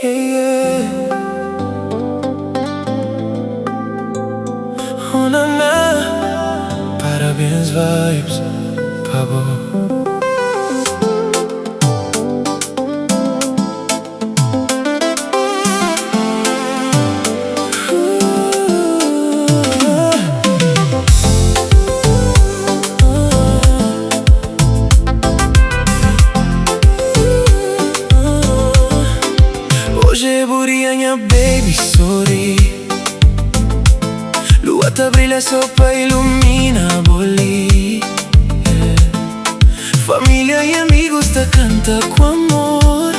yeah. Oh, na. Parabéns, vibes, Pablo. Hoje é burinha, baby, sorri. Lua tá brilha, sopa ilumina a boli, família e amigos tá canta com amor.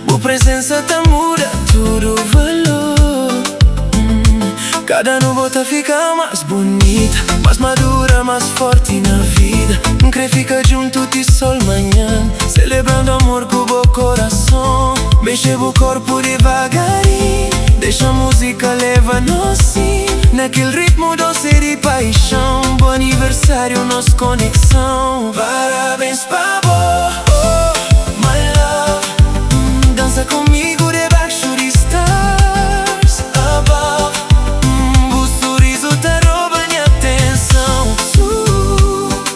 Boa presença tá muda tudo valor. Cada nuvem tá fica mais bonita, mais madura, mais forte na vida. Quer ficar junto de sol manhã, celebrando amor com o coração. Mexe o corpo devagarinho, deixa a música leva-nos sim, naquele ritmo doce de paixão. Bom aniversário, nossa conexão. Parabéns, Pablo, oh, my love. Dança comigo debaixo de stars above. O sorriso tá rouba minha atenção.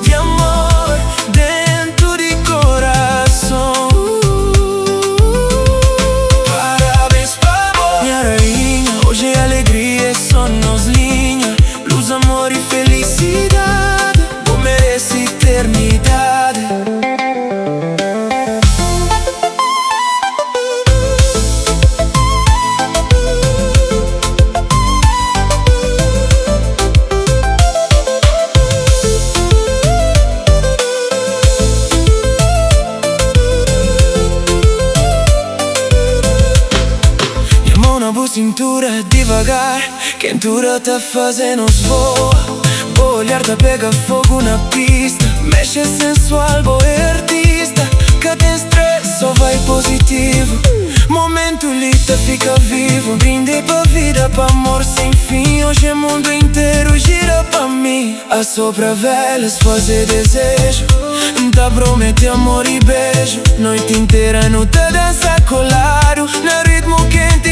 De amor dentro de coração. Parabéns, Pablo, minha rainha. Hoje é alegria, é só nos linha. Luz, amor e felicidade, tu merece eternidade. Cintura devagar, quentura tá fazendo-nos voa. O olhar tá pega fogo na pista, mexe sensual, boa artista. Cada estresse só vai positivo, momento lita fica vivo. Brinde pra vida, pra amor sem fim. Hoje o mundo inteiro gira pra mim. Assopra velas, fazer desejo, tá promete amor e beijo. Noite inteira no tá dança colado, no ritmo quente